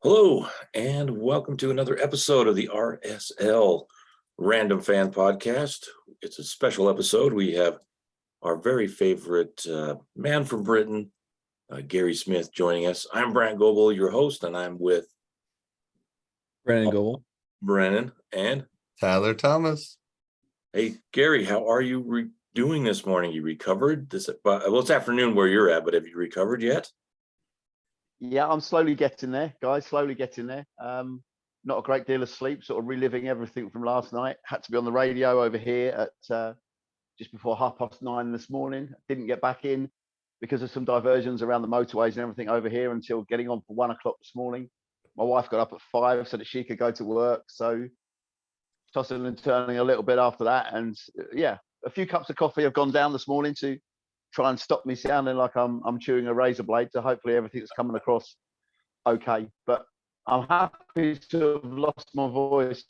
Hello, and welcome to another episode of the RSL Random Fan Podcast. It's a special episode. We have our very favorite man from Britain, Gary Smith, joining us. I'm Brant Goebel, your host, and I'm with Brennan Goebel. Brennan and Tyler Thomas. Hey, Gary, how are you doing this morning? You recovered? It's afternoon where you're at, but have you recovered yet? Yeah, I'm slowly getting there, guys. Slowly getting there. Not a great deal of sleep, sort of reliving everything from last night. Had to be on the radio over here at just before 9:30 this morning. Didn't get back in because of some diversions around the motorways and everything over here until getting on for 1 o'clock this morning. My wife got up at 5 so that she could go to work. So tossing and turning a little bit after that. And yeah, a few cups of coffee have gone down this morning to try and stop me sounding like I'm chewing a razor blade. So hopefully everything's coming across okay. But I'm happy to have lost my voice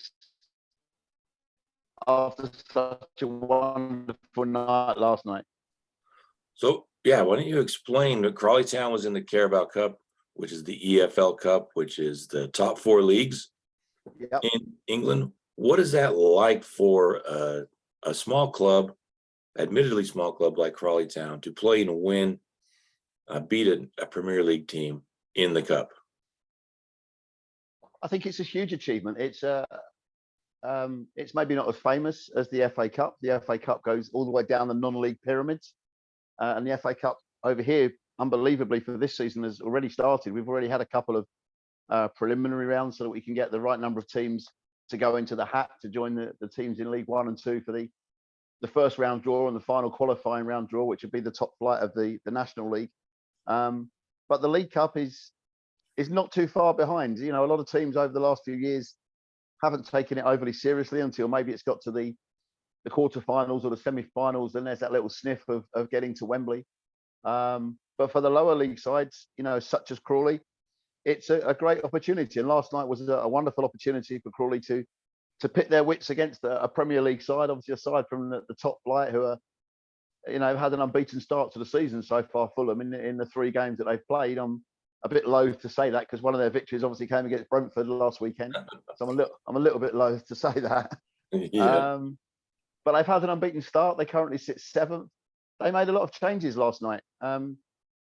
after such a wonderful night last night. So, yeah, why don't you explain that Crawley Town was in the Carabao Cup, which is the EFL Cup, which is the top four leagues in England. What is that like for a small club, admittedly small club like Crawley Town, to play and win, beat a Premier League team in the Cup? I think it's a huge achievement. It's maybe not as famous as the FA Cup. The FA Cup goes all the way down the non-league pyramids, and the FA Cup over here, unbelievably for this season, has already started. We've already had a couple of preliminary rounds so that we can get the right number of teams to go into the hat to join the teams in League 1 and 2 for the first round draw and the final qualifying round draw, which would be the top flight of the National League. But the League Cup is not too far behind. You know, a lot of teams over the last few years haven't taken it overly seriously until maybe it's got to the quarterfinals or the semi-finals, and there's that little sniff of getting to Wembley. But for the lower league sides, you know, such as Crawley, it's a great opportunity. And last night was a wonderful opportunity for Crawley to pit their wits against a Premier League side, obviously aside from the top flight, who are, you know, had an unbeaten start to the season so far. Fulham in the 3 games that they've played. I'm a bit loath to say that because one of their victories obviously came against Brentford last weekend. So I'm a little bit loath to say that. Yeah. But they've had an unbeaten start. They currently sit 7th. They made a lot of changes last night,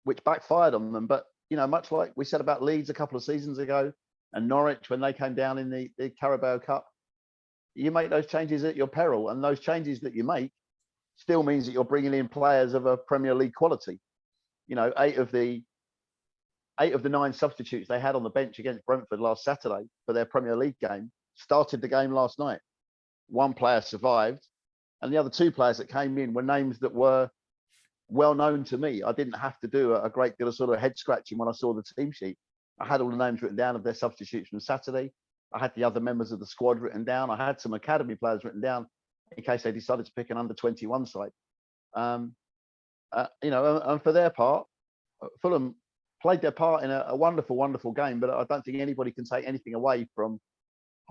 which backfired on them. But you know, much like we said about Leeds a couple of seasons ago and Norwich when they came down in the Carabao Cup, you make those changes at your peril, and those changes that you make still means that you're bringing in players of a Premier League quality. You know, 8 of the 9 substitutes they had on the bench against Brentford last Saturday for their Premier League game started the game last night. 1 player survived, and the other 2 players that came in were names that were well known to me. I didn't have to do a great deal of sort of head scratching when I saw the team sheet. I had all the names written down of their substitutes from Saturday. I had the other members of the squad written down. I had some academy players written down in case they decided to pick an under-21 side. You know, and for their part, Fulham played their part in a wonderful, wonderful game, but I don't think anybody can take anything away from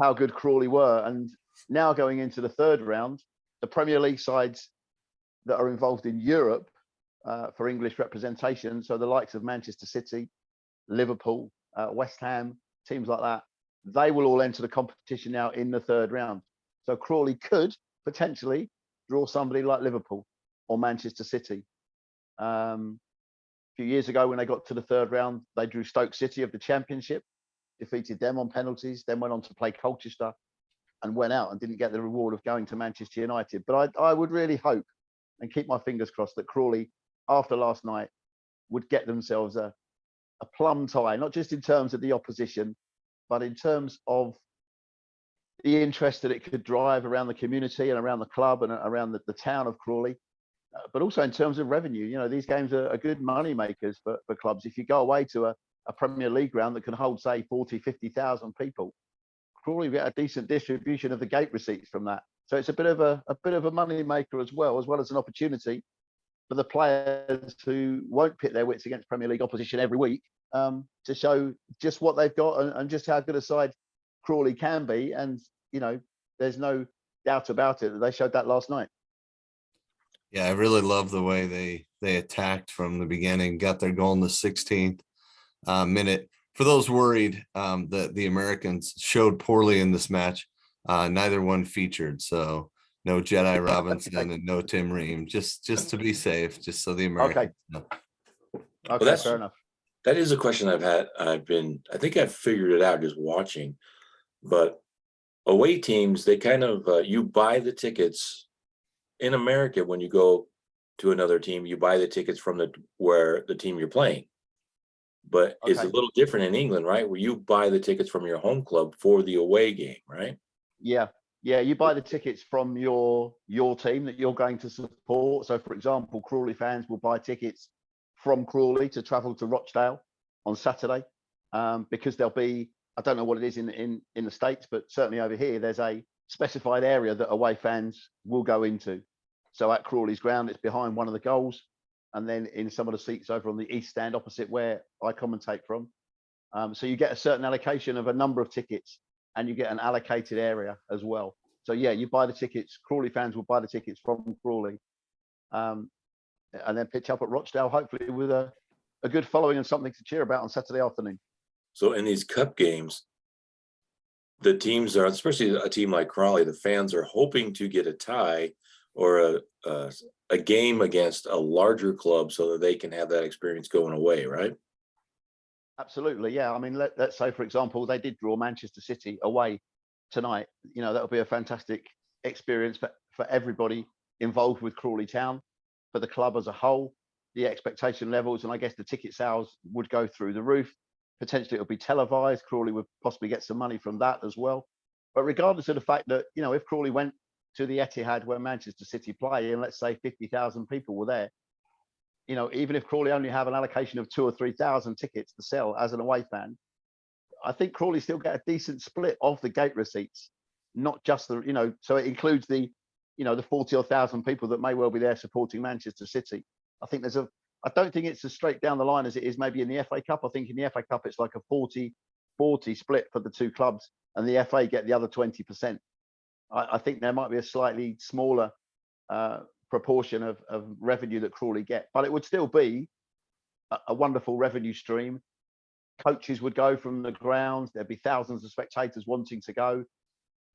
how good Crawley were. And now going into the 3rd round, the Premier League sides that are involved in Europe for English representation, so the likes of Manchester City, Liverpool, West Ham, teams like that, they will all enter the competition now in the 3rd round. So Crawley could potentially draw somebody like Liverpool or Manchester City. A few years ago when they got to the 3rd round, they drew Stoke City of the Championship, defeated them on penalties, then went on to play Colchester and went out and didn't get the reward of going to Manchester United. But I would really hope and keep my fingers crossed that Crawley, after last night, would get themselves a plum tie, not just in terms of the opposition, but in terms of the interest that it could drive around the community and around the club and around the town of Crawley, but also in terms of revenue. You know, these games are good money makers for clubs. If you go away to a Premier League ground that can hold, say, 40, 50,000 people, Crawley get a decent distribution of the gate receipts from that. So it's a bit of a money maker as well as an opportunity for the players who won't pit their wits against Premier League opposition every week to show just what they've got and just how good a side Crawley can be. And, you know, there's no doubt about it that they showed that last night. Yeah, I really love the way they attacked from the beginning, got their goal in the 16th minute for those worried that the Americans showed poorly in this match, neither one featured. So no Jedi Robinson and no Tim Ream, just to be safe, just so the Americans know. Okay, that's fair enough. That is a question I've had. I think I've figured it out just watching, but away teams, they kind of, you buy the tickets in America. When you go to another team, you buy the tickets from where the team you're playing, but it's a Okay. little different in England, right? Where you buy the tickets from your home club for the away game, right? Yeah. You buy the tickets from your team that you're going to support. So, for example, Crawley fans will buy tickets from Crawley to travel to Rochdale on Saturday, because there'll be, I don't know what it is in the States, but certainly over here, there's a specified area that away fans will go into. So at Crawley's ground, it's behind one of the goals, and then in some of the seats over on the east stand opposite where I commentate from. So you get a certain allocation of a number of tickets, and you get an allocated area as well. So yeah, you buy the tickets. Crawley fans will buy the tickets from Crawley, and then pitch up at Rochdale, hopefully with a good following and something to cheer about on Saturday afternoon. So in these cup games, the teams are, especially a team like Crawley, the fans are hoping to get a tie or a game against a larger club so that they can have that experience going away, right? Absolutely, yeah. I mean, let's say, for example, they did draw Manchester City away tonight. You know, that would be a fantastic experience for everybody involved with Crawley Town, for the club as a whole. The expectation levels, and I guess the ticket sales would go through the roof. Potentially it'll be televised. Crawley would possibly get some money from that as well. But regardless of the fact that, you know, if Crawley went to the Etihad where Manchester City play, and let's say 50,000 people were there, you know, even if Crawley only have an allocation of 2,000 or 3,000 tickets to sell as an away fan, I think Crawley still get a decent split of the gate receipts, not just the, you know, so it includes the, you know, the 40 or 1,000 people that may well be there supporting Manchester City. I think I don't think it's as straight down the line as it is maybe in the FA Cup. I think in the FA Cup, it's like a 40-40 split for the two clubs, and the FA get the other 20%. I think there might be a slightly smaller proportion of revenue that Crawley get, but it would still be a wonderful revenue stream. Coaches would go from the ground. There'd be thousands of spectators wanting to go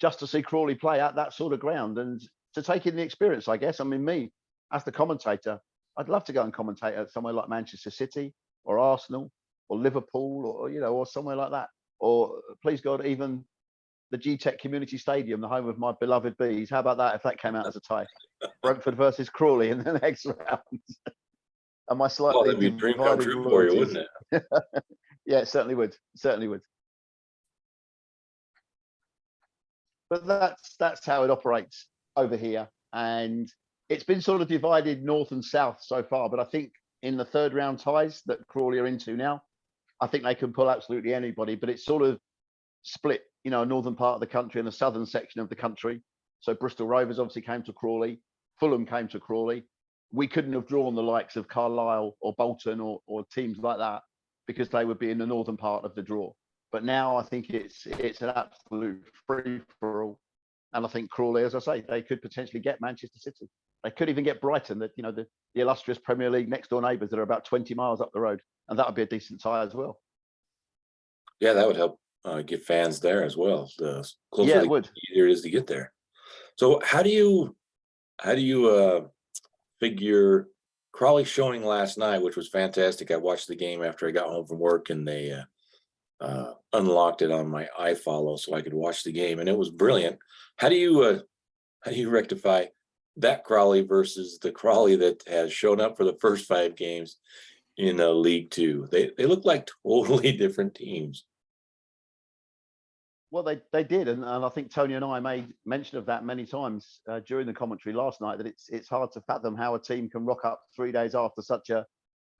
just to see Crawley play at that sort of ground and to take in the experience, I guess. I mean, me, as the commentator, I'd love to go and commentate at somewhere like Manchester City or Arsenal or Liverpool or, you know, or somewhere like that. Or, please God, even the G-Tech Community Stadium, the home of my beloved Bees. How about that if that came out as a tie? Brentford versus Crawley in the next round. And my slightly that'd be a dream come divided true for you, loyalties. wouldn't it? Yeah, it certainly would. Certainly would. But that's how it operates over here. And it's been sort of divided north and south so far. But I think in the third round ties that Crawley are into now, I think they can pull absolutely anybody. But it's sort of split, you know, a northern part of the country and a southern section of the country. So Bristol Rovers obviously came to Crawley. Fulham came to Crawley. We couldn't have drawn the likes of Carlisle or Bolton or teams like that because they would be in the northern part of the draw. But now I think it's an absolute free-for-all. And I think Crawley, as I say, they could potentially get Manchester City. They could even get Brighton, that, you know, the illustrious Premier League next door neighbours that are about 20 miles up the road. And that would be a decent tie as well. Yeah, that would help get fans there as well. The closer Yeah, it would. easier it is to get there. So how do you figure Crawley showing last night, which was fantastic? I watched the game after I got home from work, and they unlocked it on my iFollow so I could watch the game, and it was brilliant. How do you rectify that Crawley versus the Crawley that has shown up for the first 5 games in League Two? They look like totally different teams. Well, they did, and I think Tony and I made mention of that many times during the commentary last night, that it's hard to fathom how a team can rock up 3 days after such an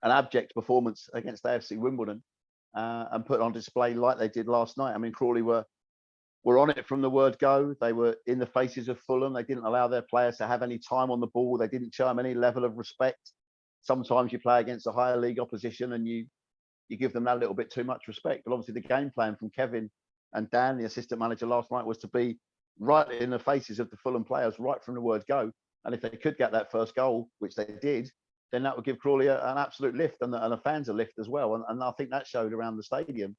abject performance against AFC Wimbledon and put on display like they did last night. I mean, Crawley were on it from the word go. They were in the faces of Fulham. They didn't allow their players to have any time on the ball. They didn't show them any level of respect. Sometimes you play against a higher league opposition and you give them that little bit too much respect. But obviously the game plan from Kevin and Dan, the assistant manager last night, was to be right in the faces of the Fulham players right from the word go. And if they could get that first goal, which they did, then that would give Crawley an absolute lift and the fans a lift as well. And I think that showed around the stadium.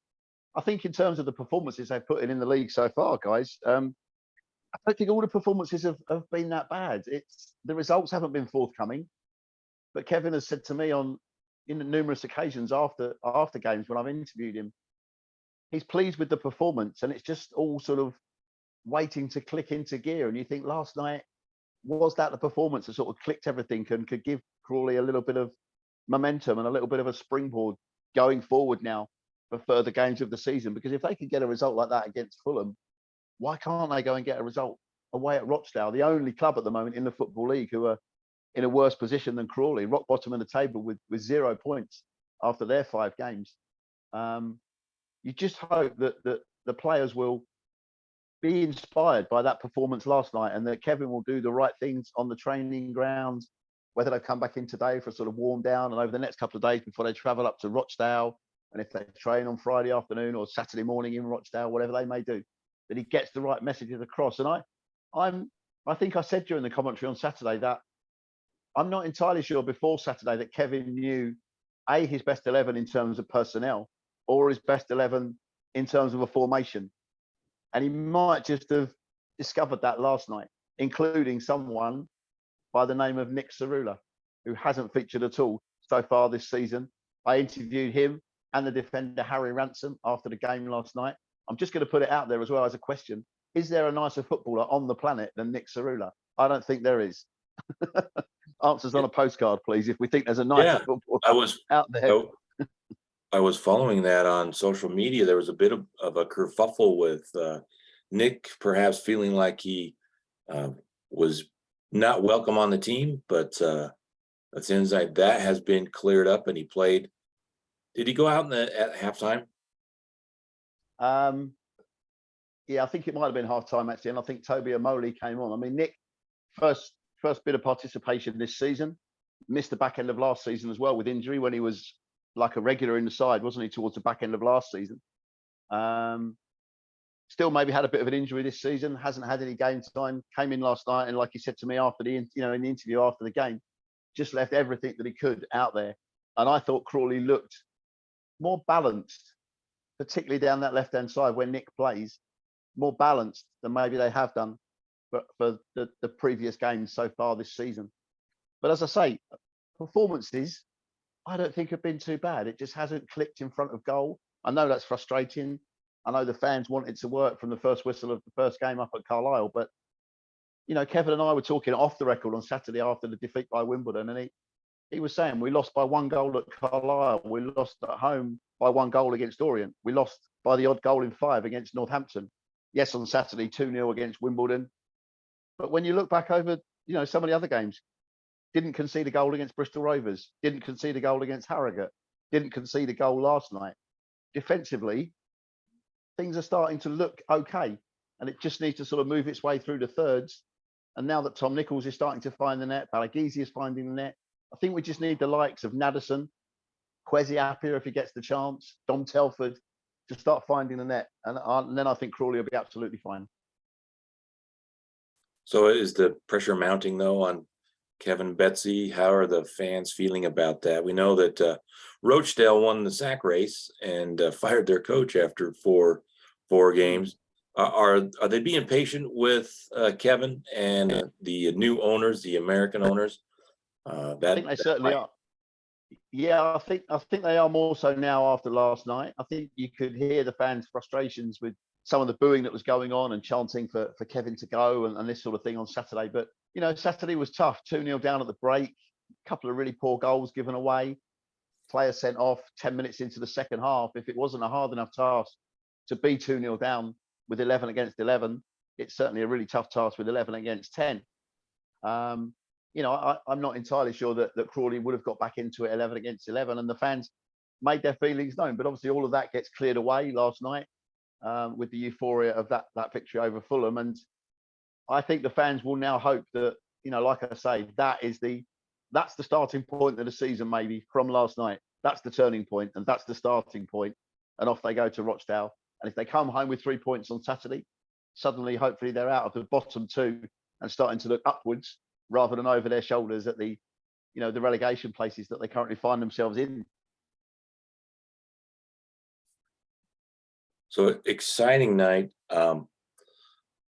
I think in terms of the performances they've put in the league so far, guys, I don't think all the performances have been that bad. It's the results haven't been forthcoming. But Kevin has said to me in numerous occasions after games when I've interviewed him, he's pleased with the performance, and it's just all sort of waiting to click into gear. And you think last night, was that the performance that sort of clicked everything and could give Crawley a little bit of momentum and a little bit of a springboard going forward now for further games of the season? Because if they could get a result like that against Fulham, why can't they go and get a result away at Rochdale, the only club at the moment in the Football League who are in a worse position than Crawley, rock bottom of the table with 0 points after their 5 games. You just hope that the players will be inspired by that performance last night, and that Kevin will do the right things on the training grounds, whether they come back in today for a sort of warm down and over the next couple of days before they travel up to Rochdale, and if they train on Friday afternoon or Saturday morning in Rochdale, whatever they may do, that he gets the right messages across. And I think I said during the commentary on Saturday that I'm not entirely sure before Saturday that Kevin knew his best 11 in terms of personnel, or his best 11 in terms of a formation. And he might just have discovered that last night, including someone by the name of Nick Cerula, who hasn't featured at all so far this season. I interviewed him and the defender Harry Ransom after the game last night. I'm just going to put it out there as well as a question. Is there a nicer footballer on the planet than Nick Cerula? I don't think there is. Answers on a postcard, please, if we think there's a nicer footballer out there. I was following that on social media. There was a bit of a kerfuffle with Nick perhaps feeling like he was not welcome on the team, but it seems like that has been cleared up and he played. Did he go out at halftime? Yeah, I think it might have been halftime actually, and I think Toby Amoli came on. I mean, Nick, first bit of participation this season, missed the back end of last season as well with injury when he was like a regular in the side, wasn't he, towards the back end of last season. Still maybe had a bit of an injury this season, hasn't had any game time, came in last night, and like he said to me after in the interview after the game, just left everything that he could out there. And I thought Crawley looked more balanced, particularly down that left-hand side where Nick plays, more balanced than maybe they have done for the previous games so far this season. But as I say, performances, I don't think have been too bad. It just hasn't clicked in front of goal. I know that's frustrating. I know the fans wanted to work from the first whistle of the first game up at Carlisle, but Kevin and I were talking off the record on Saturday after the defeat by Wimbledon, and he was saying we lost by 1 goal at Carlisle, we lost at home by 1 goal against Orient, we lost by the odd goal in 5 against Northampton. Yes, on Saturday 2-0 against Wimbledon, but when you look back over some of the other games, didn't concede a goal against Bristol Rovers, didn't concede a goal against Harrogate, didn't concede a goal last night. Defensively, things are starting to look okay, and it just needs to sort of move its way through the thirds. And now that Tom Nichols is starting to find the net, Balagisi is finding the net, I think we just need the likes of Nadesan, Kwesi Appiah if he gets the chance, Dom Telford to start finding the net, and then I think Crawley will be absolutely fine. So is the pressure mounting though on Kevin Betsy? How are the fans feeling about that? We know that Rochdale won the sack race and fired their coach after four games. Are they being patient with Kevin and the new owners, the American owners? I think they certainly are. Yeah, I think they are more so now after last night. I think you could hear the fans' frustrations with some of the booing that was going on and chanting for Kevin to go and this sort of thing on Saturday. But Saturday was tough. 2-0 down at the break, a couple of really poor goals given away, players sent off 10 minutes into the second half. If it wasn't a hard enough task to be 2-0 down with 11 against 11, it's certainly a really tough task with 11 against 10. I'm not entirely sure that Crawley would have got back into it 11 against 11, and the fans made their feelings known. But obviously all of that gets cleared away last night with the euphoria of that victory over Fulham. And I think the fans will now hope that, like I say, that's the starting point of the season, maybe from last night. That's the turning point, and that's the starting point. And off they go to Rochdale. And if they come home with 3 points on Saturday, suddenly, hopefully, they're out of the bottom 2 and starting to look upwards rather than over their shoulders at the relegation places that they currently find themselves in. So exciting night. And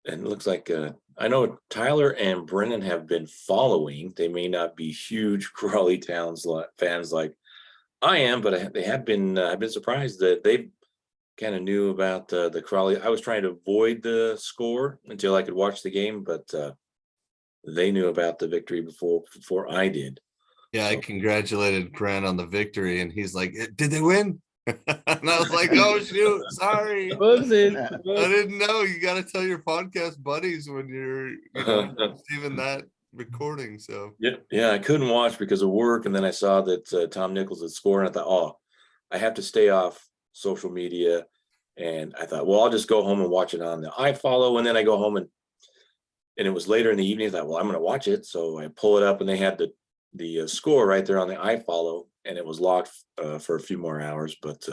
it looks like I know Tyler and Brennan have been following. They may not be huge Crawley Town's fans like I am, but they have been. I've been surprised that they kind of knew about the Crawley. I was trying to avoid the score until I could watch the game, but they knew about the victory before I did. Yeah, I congratulated Grant on the victory, and he's like, "Did they win?" And I was like, "Oh shoot, sorry, I didn't know. You got to tell your podcast buddies when you're, receiving that recording." So yeah, I couldn't watch because of work, and then I saw that Tom Nichols had scored, and I thought, oh, I have to stay off social media, and I thought, well, I'll just go home and watch it on the iFollow, and then I go home and it was later in the evening. I thought, well, I'm going to watch it, so I pull it up, and they had the score right there on the iFollow, and it was locked for a few more hours. But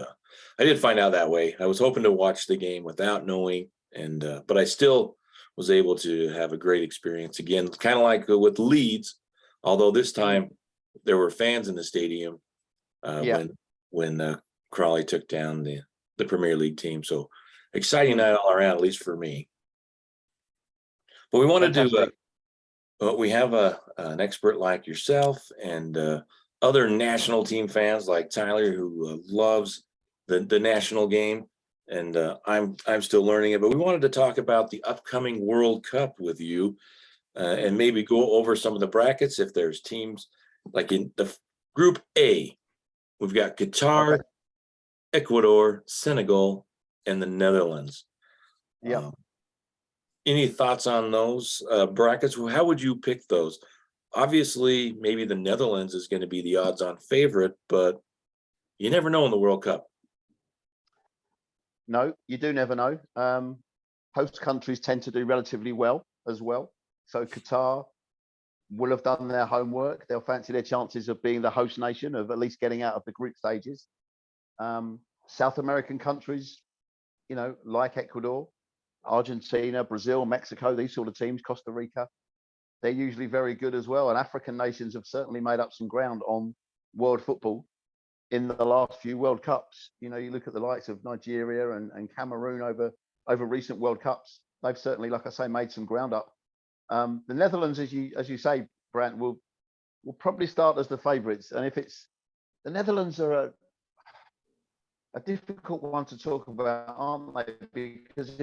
I did find out that way. I was hoping to watch the game without knowing, and but I still was able to have a great experience again, kind of like with Leeds, although this time there were fans in the stadium when Crawley took down the Premier League team. So exciting night all around, at least for me. But we wanted to we have an expert like yourself and other national team fans like Tyler who loves the national game, and I'm still learning it. But we wanted to talk about the upcoming World Cup with you, and maybe go over some of the brackets if there's teams like in the Group A. We've got Qatar, Ecuador, Senegal, and the Netherlands. Yeah. Any thoughts on those brackets? How would you pick those? Obviously, maybe the Netherlands is going to be the odds-on favorite, but you never know in the World Cup. No, you do never know. Host countries tend to do relatively well as well. So Qatar will have done their homework. They'll fancy their chances of being the host nation, of at least getting out of the group stages. South American countries, like Ecuador, Argentina, Brazil, Mexico, these sort of teams, Costa Rica, they're usually very good as well. And African nations have certainly made up some ground on world football in the last few World Cups. You look at the likes of Nigeria and Cameroon over recent World Cups. They've certainly, like I say, made some ground up. The Netherlands, as you say, Brant, will probably start as the favourites. And if it's the Netherlands are a difficult one to talk about, aren't they? Because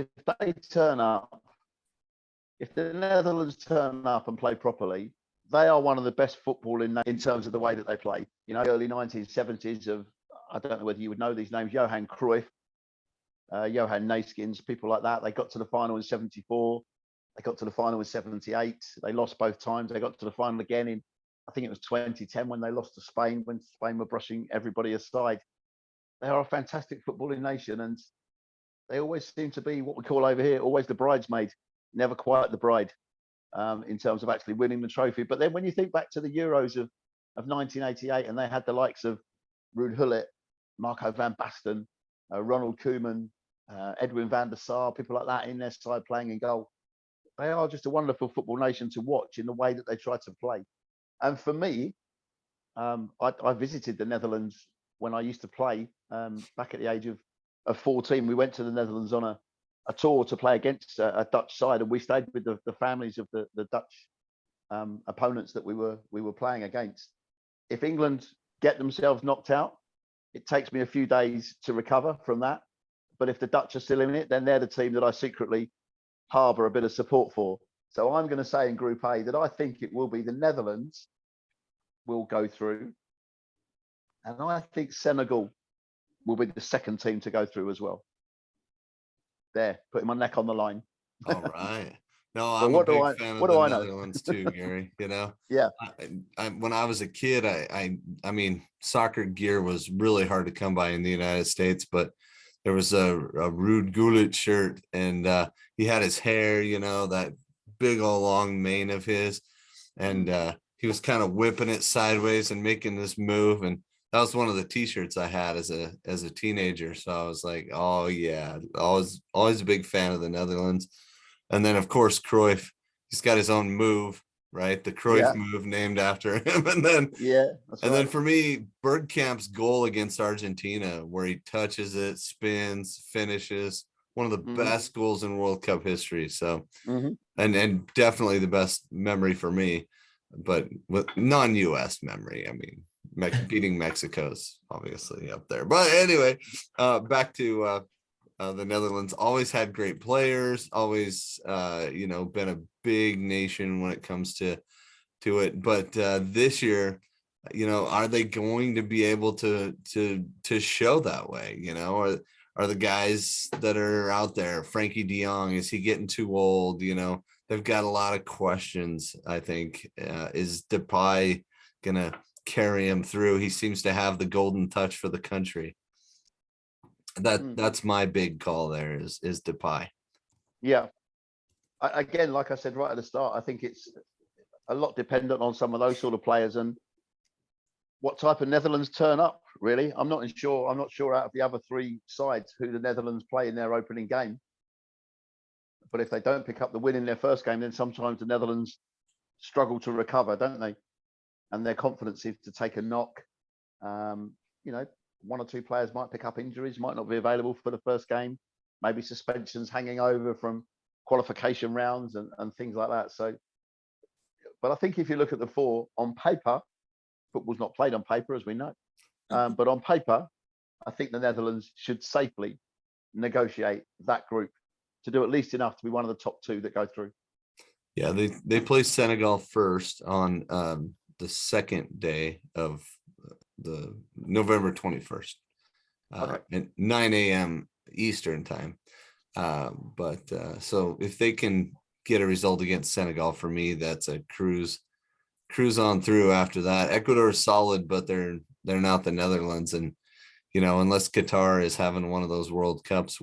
if the Netherlands turn up and play properly, they are one of the best football in terms of the way that they play. Early 1970s of, I don't know whether you would know these names, Johan Cruyff, Johan Nayskins, people like that. They got to the final in 74. They got to the final in 78. They lost both times. They got to the final again in, I think it was 2010 when they lost to Spain, when Spain were brushing everybody aside. They are a fantastic footballing nation, and they always seem to be what we call over here, always the bridesmaid, never quite the bride, in terms of actually winning the trophy. But then when you think back to the Euros of 1988, and they had the likes of Ruud Gullit, Marco van Basten, Ronald Koeman, Edwin van der Sar, people like that in their side playing in goal. They are just a wonderful football nation to watch in the way that they try to play. And for me, I visited the Netherlands when I used to play back at the age of 14. We went to the Netherlands on a tour to play against a Dutch side, and we stayed with the families of the Dutch opponents that we were playing against. If England get themselves knocked out, it takes me a few days to recover from that. But if the Dutch are still in it, then they're the team that I secretly harbour a bit of support for. So I'm going to say in Group A that I think it will be the Netherlands will go through. And I think Senegal will be the second team to go through as well. There, putting my neck on the line. All right. No, I'm a big fan of the Netherlands too, Gary. Yeah. When I was a kid, I mean, soccer gear was really hard to come by in the United States, but there was a Ruud Gullit shirt, and he had his hair, that big old long mane of his, and he was kind of whipping it sideways and making this move, and that was one of the T-shirts I had as a teenager. So I was like, oh yeah, always a big fan of the Netherlands. And then of course Cruyff, he's got his own move. right? The Cruyff move named after him. And then, then for me, Bergkamp's goal against Argentina, where he touches it, spins, finishes, one of the best goals in World Cup history. So, and definitely the best memory for me, but with non-US memory. I mean, beating Mexico's obviously up there. But anyway, back to the Netherlands. Always had great players, always been a big nation when it comes to it. But this year, are they going to be able to show that way? Are the guys that are out there, Frankie de Jong, is he getting too old? They've got a lot of questions. I think is Depay gonna carry him through? He seems to have the golden touch for the country. That's my big call there is Depay. Yeah. Again, like I said right at the start, I think it's a lot dependent on some of those sort of players and what type of Netherlands turn up, really. I'm not sure out of the other three sides who the Netherlands play in their opening game. But if they don't pick up the win in their first game, then sometimes the Netherlands struggle to recover, don't they? And their confidence is to take a knock. One or two players might pick up injuries, might not be available for the first game. Maybe suspensions hanging over from qualification rounds and things like that. So, but I think if you look at the four on paper, football's not played on paper, as we know. But on paper, I think the Netherlands should safely negotiate that group to do at least enough to be one of the top two that go through. Yeah, they play Senegal first on the second day of the November 21st at 9 a.m. Eastern time. So if they can get a result against Senegal, for me, that's a cruise on through after that. Ecuador is solid, but they're not the Netherlands. And, unless Qatar is having one of those World Cups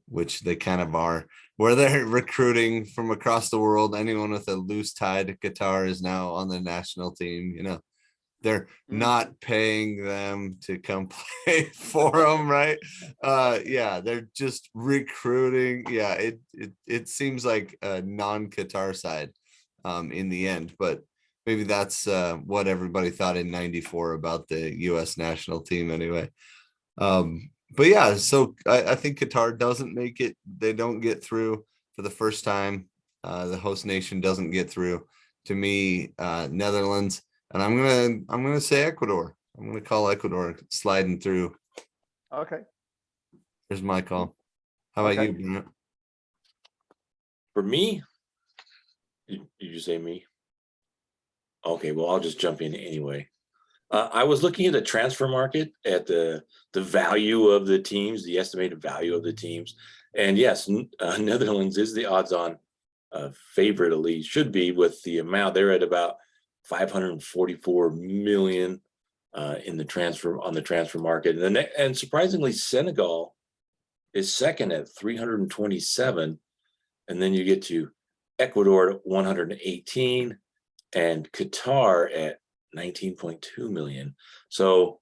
which they kind of are, where they're recruiting from across the world, anyone with a loose tie to Qatar is now on the national team. They're not paying them to come play for them, right? They're just recruiting. Yeah, it seems like a non-Qatar side in the end, but maybe that's what everybody thought in '94 about the U.S. national team anyway. But yeah, so I think Qatar doesn't make it. They don't get through for the first time. The host nation doesn't get through. To me, Netherlands, and I'm gonna say Ecuador. I'm gonna call Ecuador sliding through. Okay. Here's my call. How about you, Brennan? For me, did you say me? Okay, well, I'll just jump in anyway. I was looking at the transfer market at the value of the teams, the estimated value of the teams. And yes, Netherlands is the odds-on favorite, at least should be, with the amount. They're at about 544 million on the transfer market. And surprisingly, Senegal is second at 327. And then you get to Ecuador at 118 and Qatar at 19.2 million. So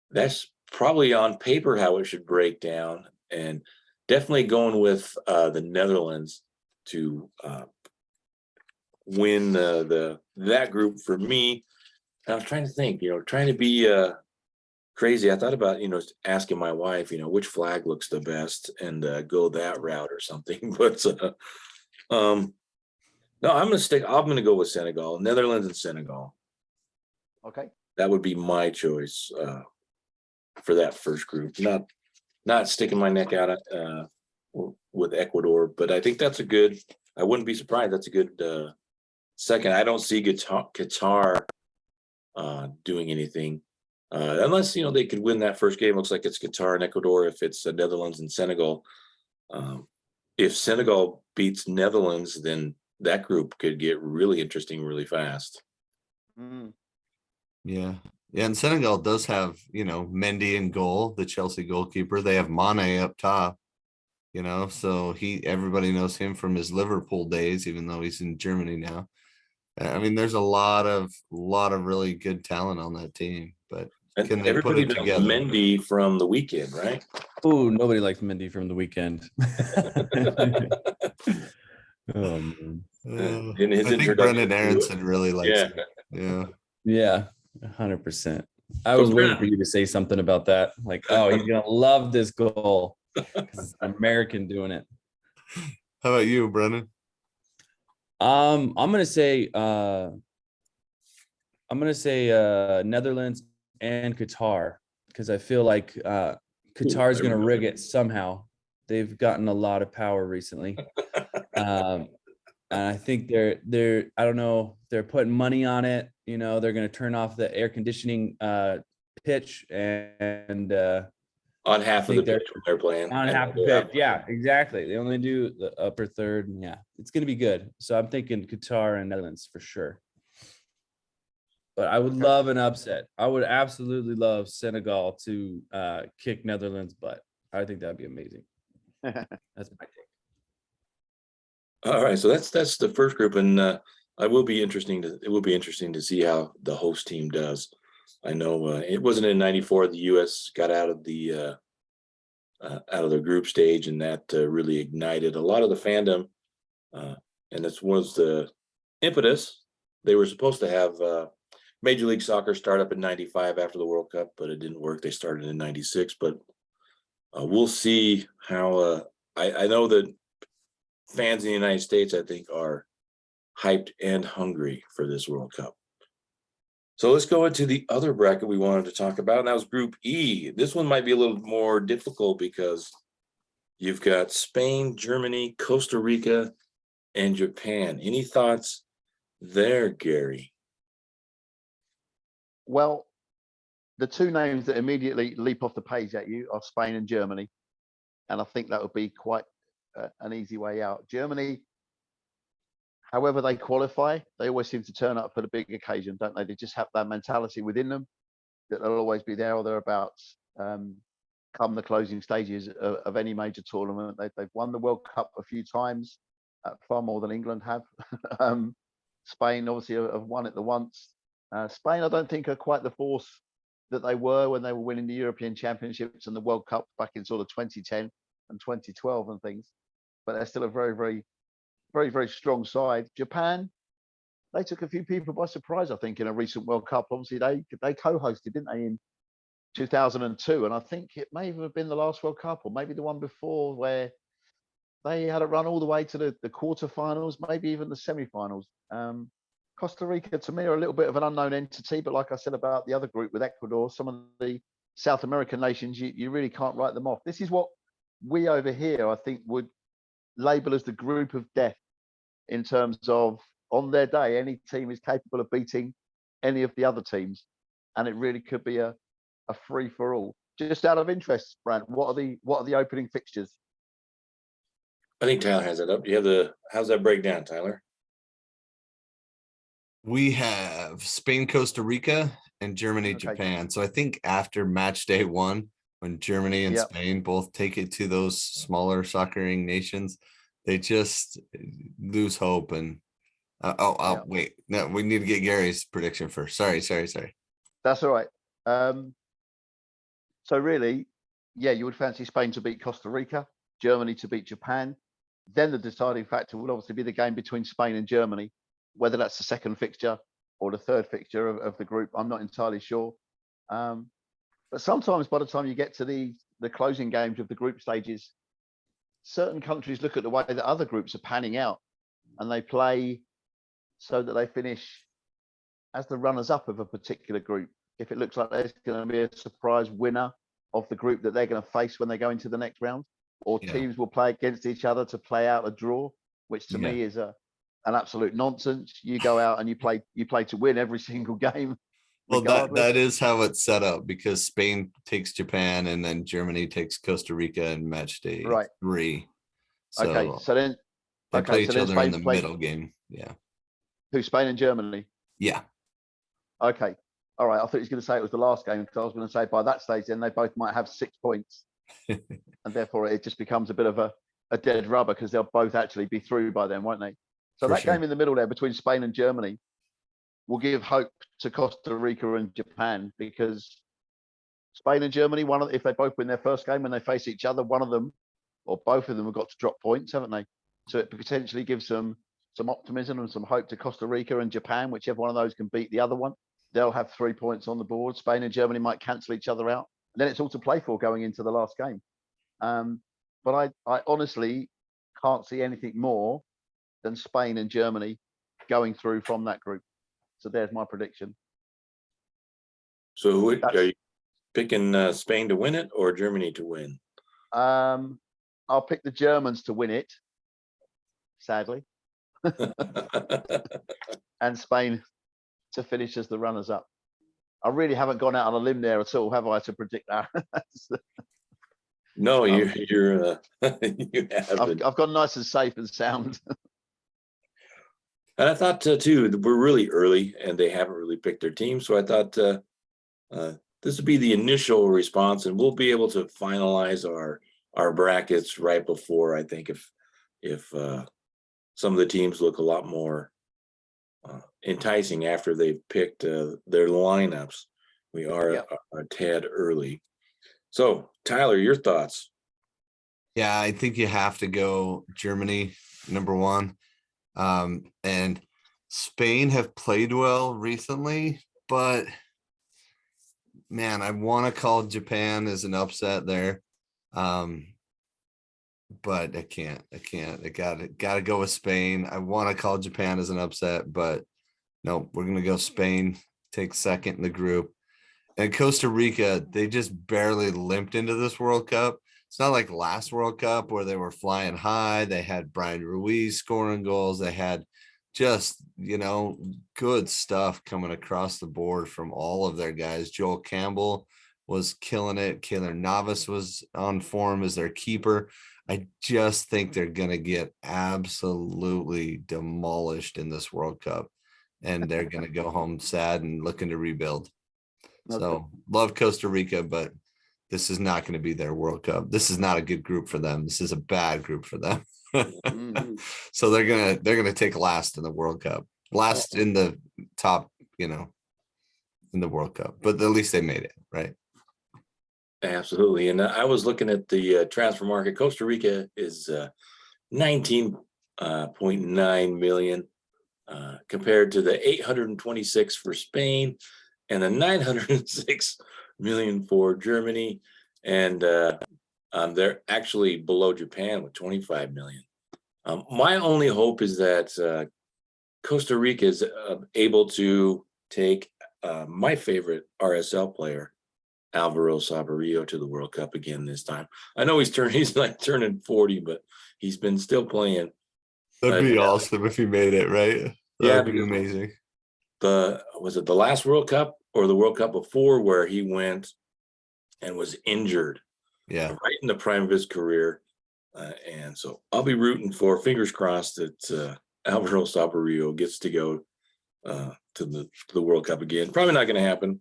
that's probably on paper how it should break down, and definitely going with the Netherlands to win that group for me. And I was trying to think, trying to be crazy. I thought about, asking my wife, which flag looks the best and go that route or something. But no, I'm going to go with Senegal, Netherlands and Senegal. Okay. That would be my choice for that first group. Not sticking my neck out with Ecuador, but I think that's I wouldn't be surprised. That's a good second. I don't see Qatar doing anything unless, they could win that first game. Looks like it's Qatar and Ecuador. If it's Netherlands and Senegal, if Senegal beats Netherlands, then that group could get really interesting really fast. Yeah, and Senegal does have, Mendy in goal, the Chelsea goalkeeper. They have Mane up top, so everybody knows him from his Liverpool days, even though he's in Germany now. I mean, there's a lot of really good talent on that team, but can they put it together? Mendy from the weekend, right? Oh, nobody likes Mendy from the weekend. Oh, man. In his I think introduction Brennan to it. Aronson really likes Yeah. it. Yeah. Yeah, 100%. I So was waiting for Brennan- you to say something about that. Like, oh, he's gonna love this goal because it's an American doing it. How about you, Brennan? I'm gonna say Netherlands and Qatar because I feel like Qatar is there we gonna go. rig it somehow. They've gotten a lot of power recently. And I think they're I don't know, they're putting money on it. You know, they're gonna turn off the air conditioning pitch and On half of the think they're- pitch when they're playing. on and half the they'll pitch. Yeah, exactly. They only do the upper third. And yeah, it's gonna be good. So I'm thinking Qatar and Netherlands for sure. But I would love an upset. I would absolutely love Senegal to kick Netherlands' butt. I think that'd be amazing. That's my take. All right, so that's the first group, and it will be interesting to see how the host team does. I know it wasn't in '94 the U.S. got out of the group stage, and that really ignited a lot of the fandom, and this was the impetus. They were supposed to have Major League Soccer start up in '95 after the World Cup, but it didn't work. They started in '96, but we'll see how. I know that fans in the United States, I think, are hyped and hungry for this World Cup. So let's go into the other bracket we wanted to talk about, and that was Group E. This one might be a little more difficult because you've got Spain, Germany, Costa Rica, and Japan. Any thoughts there, Gary? Well, the two names that immediately leap off the page at you are Spain and Germany. And I think that would be quite an easy way out. Germany, however they qualify, they always seem to turn up for the big occasion, don't they? They just have that mentality within them that they'll always be there or thereabouts come the closing stages of any major tournament. They've won the World Cup a few times, far more than England have. Spain obviously have won it the once. Spain, I don't think, are quite the force that they were when they were winning the European Championships and the World Cup back in sort of 2010 and 2012 and things. But they're still a very, very, very, very strong side. Japan, they took a few people by surprise, I think, in a recent World Cup. Obviously, they co-hosted, didn't they, in 2002? And I think it may even have been the last World Cup or maybe the one before where they had it run all the way to the quarterfinals, maybe even the semi-finals. Costa Rica, to me, are a little bit of an unknown entity. But like I said about the other group with Ecuador, some of the South American nations, you really can't write them off. This is what we over here, I think, would label as the group of death in terms of, on their day, any team is capable of beating any of the other teams. And it really could be a free-for-all. Just out of interest, Brant, what are the opening fixtures? I think Tyler has that up. How's that break down, Tyler? We have Spain, Costa Rica, and Germany, Okay. Japan. So I think after match day one, when Germany and Yep. Spain both take it to those smaller soccering nations, they just lose hope. And Yeah. wait, no, we need to get Gary's prediction first. Sorry. That's all right. So really, yeah, you would fancy Spain to beat Costa Rica, Germany to beat Japan. Then the deciding factor would obviously be the game between Spain and Germany, whether that's the second fixture or the third fixture of the group. I'm not entirely sure. But sometimes by the time you get to the closing games of the group stages, certain countries look at the way that other groups are panning out and they play so that they finish as the runners-up of a particular group. If it looks like there's going to be a surprise winner of the group that they're going to face when they go into the next round, or Yeah. teams will play against each other to play out a draw, which to me is an absolute nonsense. You go out and you play to win every single game. Well, regardless. that is how it's set up, because Spain takes Japan and then Germany takes Costa Rica in match day 3. So okay, so then they play each other in Spain's the played- middle game. Yeah. Who, Spain and Germany? Yeah. Okay. All right. I thought he was going to say it was the last game, because I was going to say by that stage, then they both might have 6 points. And therefore it just becomes a bit of a dead rubber, because they'll both actually be through by then, won't they? So For that sure. game in the middle there between Spain and Germany will give hope to Costa Rica and Japan, because Spain and Germany, if they both win their first game when they face each other, one of them or both of them have got to drop points, haven't they? to potentially give some optimism and some hope to Costa Rica and Japan, whichever one of those can beat the other one. They'll have 3 points on the board. Spain and Germany might cancel each other out. And then it's all to play for going into the last game. But I honestly can't see anything more than Spain and Germany going through from that group. So there's my prediction. So who are you picking, Spain to win it or Germany to win? I'll pick the Germans to win it, sadly, and Spain to finish as the runners-up. I really haven't gone out on a limb there at all, have I, to predict that? No, you're you haven't. I've gone nice and safe and sound. And I thought too, we're really early and they haven't really picked their team. So I thought this would be the initial response, and we'll be able to finalize our brackets right before, I think, if some of the teams look a lot more enticing after they've picked their lineups. We are a tad early. So Tyler, your thoughts? Yeah, I think you have to go Germany, number one. And Spain have played well recently, but man, I want to call Japan as an upset there. But I can't. I gotta go with Spain. I want to call Japan as an upset, but no, we're gonna go Spain, take second in the group. And Costa Rica, they just barely limped into this World Cup. It's not like last World Cup where they were flying high. They had Brian Ruiz scoring goals. They had just, good stuff coming across the board from all of their guys. Joel Campbell was killing it. Keylor Navas was on form as their keeper. I just think they're going to get absolutely demolished in this World Cup, and they're going to go home sad and looking to rebuild. Okay. So love Costa Rica, but this is not going to be their World Cup. This is not a good group for them. This is a bad group for them. So they're gonna take last in the World Cup, last in the top, in the World Cup. But at least they made it, right? Absolutely. And I was looking at the transfer market. Costa Rica is 19.9 million compared to the 826 for Spain and the 906 million for Germany. And they're actually below Japan with 25 million. My only hope is that Costa Rica is able to take my favorite RSL player, Alvaro Saborío, to the World Cup again this time. I know he's like turning 40, but he's been still playing. That'd be awesome if he made it, right? That'd be amazing. Was it the last World Cup or the World Cup before where he went and was injured? Yeah, right in the prime of his career. And so I'll be rooting for, fingers crossed, that Alvaro Saborío gets to go to the World Cup again. Probably not going to happen.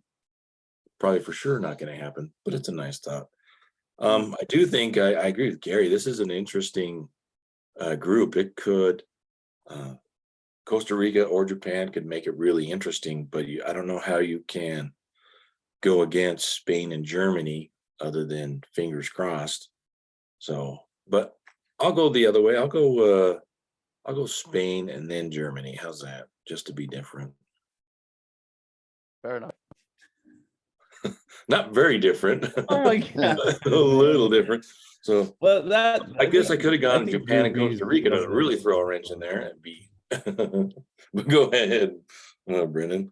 Probably for sure not going to happen, but it's a nice thought. I do think I agree with Gary. This is an interesting group. It could, Costa Rica or Japan could make it really interesting, but I don't know how you can go against Spain and Germany other than fingers crossed. So, but I'll go the other way. I'll go Spain and then Germany. How's that? Just to be different. Fair enough. Not very different. Oh, yeah. A little different. So, well, I guess I could have gone Japan and Costa Rica to really throw a wrench in there and be. But go ahead, Brennan.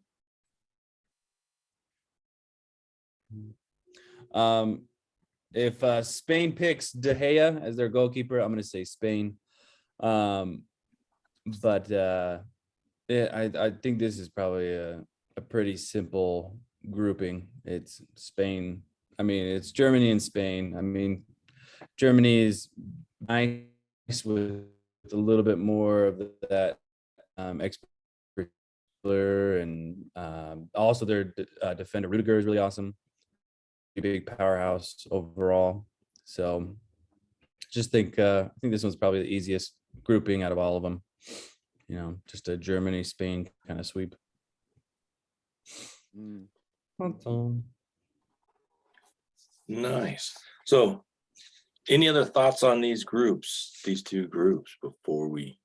If Spain picks De Gea as their goalkeeper, I'm going to say Spain. But I think this is probably a pretty simple grouping. It's Spain. I mean, it's Germany and Spain. I mean, Germany is nice with a little bit more of that expert, and also their defender Rudiger is really awesome. Big powerhouse overall. So just think I think this one's probably the easiest grouping out of all of them. Just a Germany Spain kind of sweep. Nice. So Any other thoughts on these two groups before we?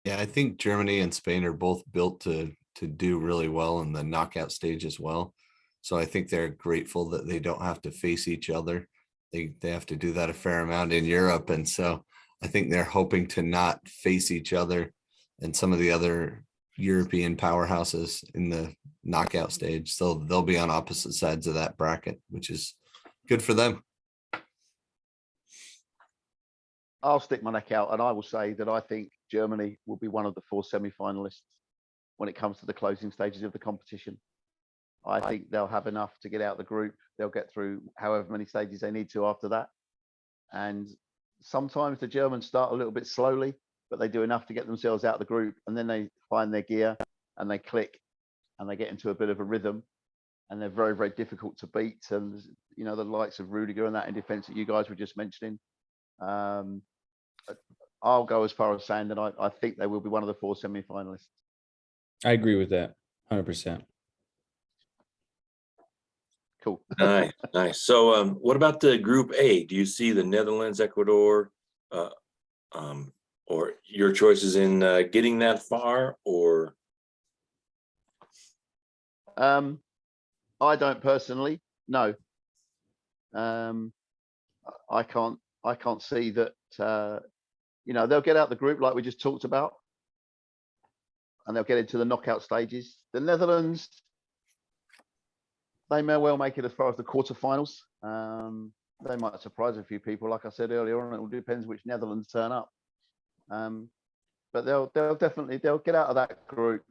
Yeah, I think Germany and Spain are both built to do really well in the knockout stage as well. So I think they're grateful that they don't have to face each other. They have to do that a fair amount in Europe. And so I think they're hoping to not face each other and some of the other European powerhouses in the knockout stage. So they'll be on opposite sides of that bracket, which is good for them. I'll stick my neck out and I will say that I think Germany will be one of the 4 semi-finalists when it comes to the closing stages of the competition. I think they'll have enough to get out of the group. They'll get through however many stages they need to after that. And sometimes the Germans start a little bit slowly, but they do enough to get themselves out of the group, and then they find their gear and they click and they get into a bit of a rhythm, and they're very, very difficult to beat. And, you know, the likes of Rudiger and that in defense that you guys were just mentioning. I'll go as far as saying that I think they will be one of the 4 semi-finalists. I agree with that 100%. Cool. Nice. So what about the group A? Do you see the Netherlands, Ecuador, or your choices in getting that far, or? I don't personally, no. I can't see that, you know, they'll get out the group like we just talked about, and they'll get into the knockout stages. The Netherlands, they may well make it as far as the quarterfinals. They might surprise a few people, like I said earlier on. It all depends which Netherlands turn up. But they'll get out of that group.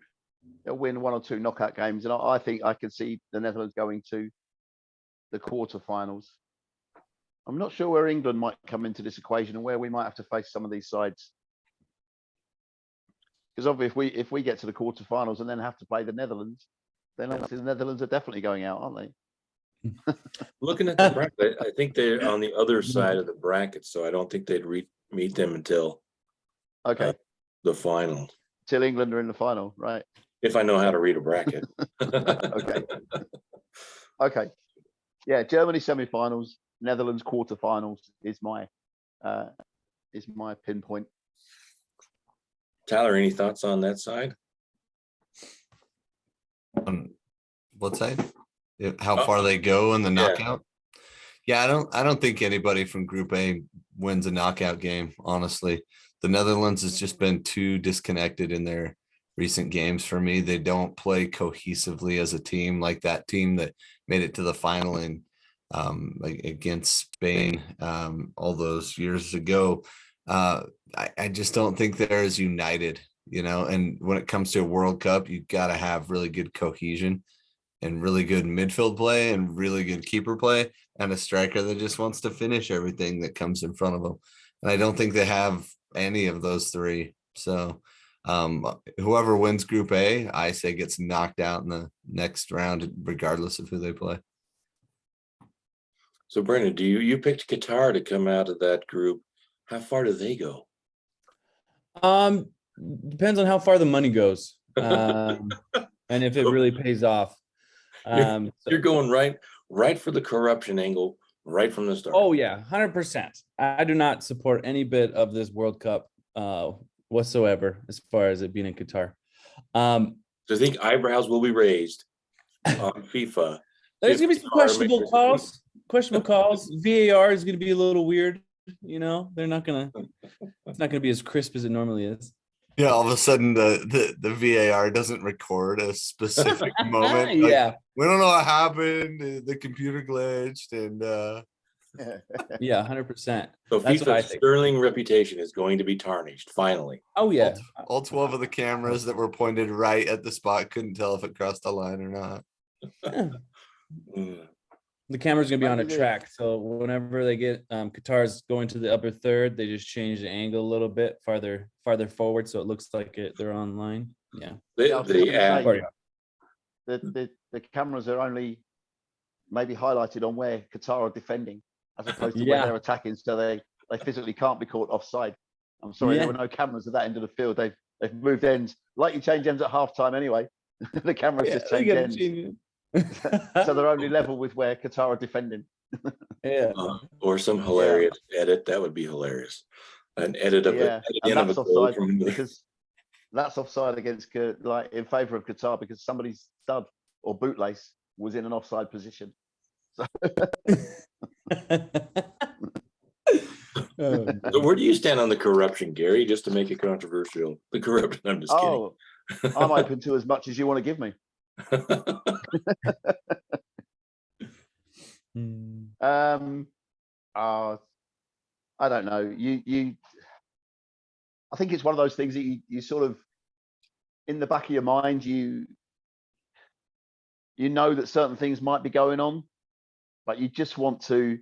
They'll win 1 or 2 knockout games, and I think I can see the Netherlands going to the quarterfinals. I'm not sure where England might come into this equation and where we might have to face some of these sides. Because obviously, if we get to the quarterfinals and then have to play the Netherlands, then obviously the Netherlands are definitely going out, aren't they? Looking at the bracket, I think they're on the other side of the bracket, so I don't think they'd meet them until Okay, the final. till England are in the final, right? If I know how to read a bracket. Okay. Okay. Yeah, Germany semi-finals, Netherlands quarterfinals is my pinpoint. Tyler, any thoughts on that side? On what side? How far they go in the knockout? Yeah, I don't think anybody from Group A wins a knockout game, honestly. The Netherlands has just been too disconnected in their recent games for me. They don't play cohesively as a team, like that team that made it to the final in against Spain all those years ago. I just don't think they're as united, you know. And when it comes to a World Cup, you've got to have really good cohesion and really good midfield play and really good keeper play and a striker that just wants to finish everything that comes in front of them. And I don't think they have any of those 3. So whoever wins Group A, I say gets knocked out in the next round, regardless of who they play. So Brennan, you picked Qatar to come out of that group. How far do they go? Depends on how far the money goes, and if it really pays off. You're going right for the corruption angle right from the start. Oh yeah, 100%. I do not support any bit of this World Cup whatsoever, as far as it being in Qatar. So I think eyebrows will be raised on FIFA. There's gonna be some questionable calls. VAR is gonna be a little weird. You know, it's not gonna be as crisp as it normally is. Yeah, all of a sudden the VAR doesn't record a specific moment. Yeah, we don't know what happened. The computer glitched, and yeah, 100%. So FIFA's sterling reputation is going to be tarnished finally. Oh yeah, all 12 of the cameras that were pointed right at the spot couldn't tell if it crossed the line or not. Yeah. The camera's gonna be on a track, so whenever they get Qatar's going to the upper third, they just change the angle a little bit farther forward, so it looks like they're online. Yeah, the cameras are only maybe highlighted on where Qatar are defending, as opposed to where they're attacking, so they physically can't be caught offside. I'm sorry, there were no cameras at that end of the field. They've moved ends, like you change ends at halftime anyway. The cameras just change ends. So they're only level with where Qatar are defending. Yeah. Or some hilarious edit. That would be hilarious. An edit of Yeah, it and of a that's goal offside from because that's offside against like in favour of Qatar because somebody's stud or bootlace was in an offside position. So, Oh, So where do you stand on the corruption, Gary? Just to make it controversial, the corruption. I'm just oh, I'm open to as much as you want to give me. kidding. mm, I don't know. I think it's one of those things that you sort of, in the back of your mind, you know that certain things might be going on, but you just want to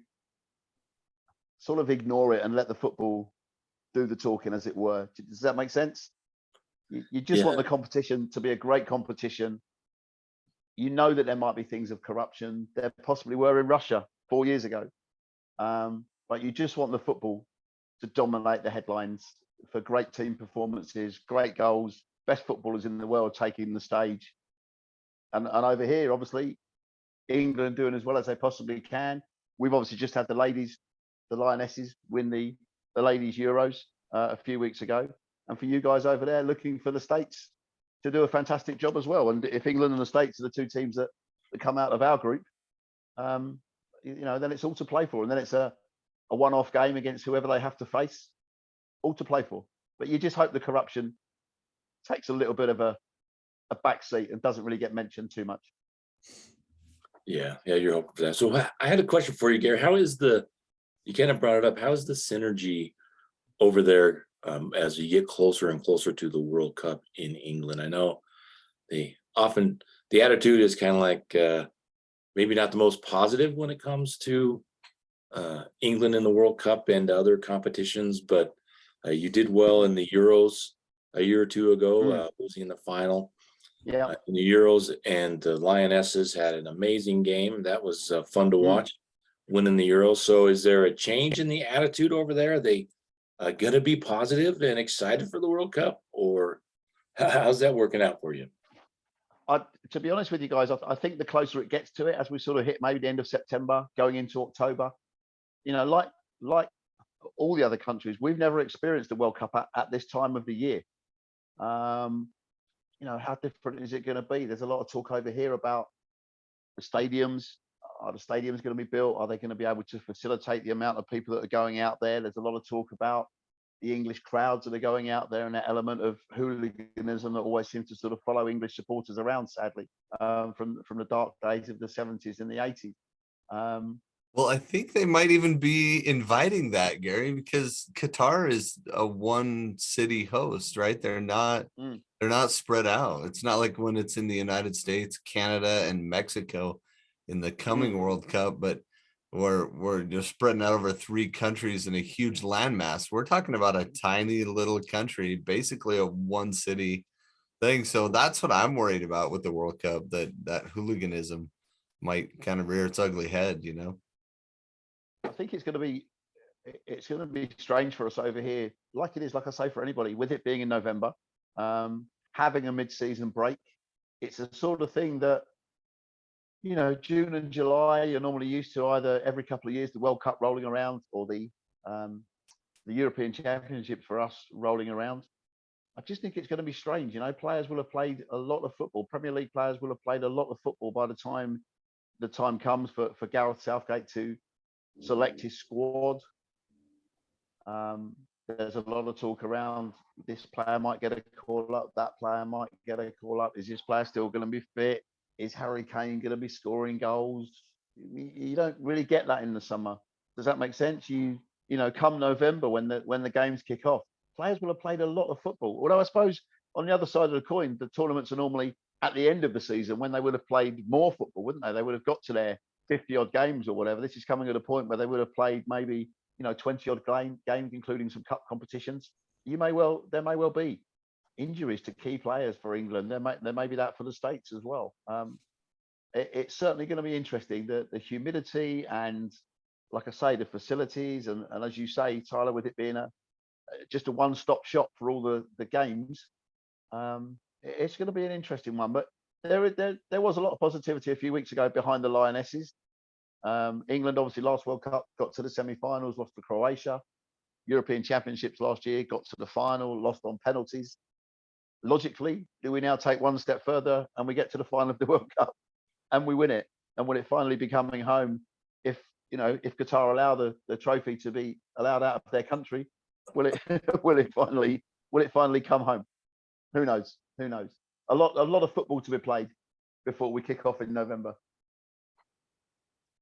sort of ignore it and let the football do the talking, as it were. Does that make sense? You just want the competition to be a great competition. You know that there might be things of corruption. There possibly were in Russia 4 years ago. But you just want the football to dominate the headlines for great team performances, great goals, best footballers in the world taking the stage. And over here, obviously, England doing as well as they possibly can. We've obviously just had the ladies, the Lionesses, win the ladies Euros a few weeks ago. And for you guys over there, looking for the States to do a fantastic job as well. And if England and the States are the two teams that come out of our group, then it's all to play for. And then it's a one-off game against whoever they have to face, all to play for. But you just hope the corruption takes a little bit of a backseat and doesn't really get mentioned too much. Yeah, you're hoping for that. So I had a question for you, Gary. You kind of brought it up, how is the synergy over there as you get closer and closer to the World Cup in England? I know the attitude is kind of like maybe not the most positive when it comes to England in the World Cup and other competitions, but you did well in the Euros a year or two ago, losing in the final. Yeah, In the Euros, and the Lionesses had an amazing game. That was fun to watch, winning the Euros. So is there a change in the attitude over there? Are they going to be positive and excited for the World Cup, or how's that working out for you? To be honest with you guys, I think the closer it gets to it, as we sort of hit maybe the end of September, going into October, like all the other countries, we've never experienced the World Cup at this time of the year. How different is it going to be? There's a lot of talk over here about the stadiums. Are the stadiums going to be built? Are they going to be able to facilitate the amount of people that are going out there? There's a lot of talk about the English crowds that are going out there and that element of hooliganism that always seems to sort of follow English supporters around, sadly, from the dark days of the 70s and the 80s. Well, I think they might even be inviting that, Gary, because Qatar is a one city host, right? They're not spread out. It's not like when it's in the United States, Canada, and Mexico in the coming World Cup, but we're just spreading out over 3 countries in a huge landmass. We're talking about a tiny little country, basically a one city thing. So that's what I'm worried about with the World Cup, that hooliganism might kind of rear its ugly head, I think it's going to be strange for us over here, like it is, like I say, for anybody, with it being in November, having a mid-season break. It's a sort of thing that, June and July, you're normally used to either every couple of years, the World Cup rolling around, or the European Championship for us rolling around. I just think it's going to be strange. Players will have played a lot of football. Premier League players will have played a lot of football by the time comes for Gareth Southgate to select his squad. There's a lot of talk around this player might get a call up, that player might get a call up. Is this player still going to be fit? Is Harry Kane going to be scoring goals? You don't really get that in the summer. Does that make sense? Come November when the games kick off, players will have played a lot of football. Although I suppose on the other side of the coin, the tournaments are normally at the end of the season when they would have played more football, wouldn't they? They would have got to their 50 odd games or whatever. This is coming at a point where they would have played maybe 20 odd games, including some cup competitions. There may well be injuries to key players for England. There may be that for the States as well. It's certainly going to be interesting. The humidity and, like I say, the facilities and as you say, Tyler, with it being just a one-stop shop for all the games, it's going to be an interesting one. But there was a lot of positivity a few weeks ago behind the Lionesses. England, obviously, last World Cup got to the semi-finals, lost to Croatia. European Championships last year, got to the final, lost on penalties. Logically, do we now take one step further and we get to the final of the World Cup and we win it? And will it finally be coming home? If Qatar allow the trophy to be allowed out of their country, will it will it finally come home? Who knows? Who knows? A lot of football to be played before we kick off in November.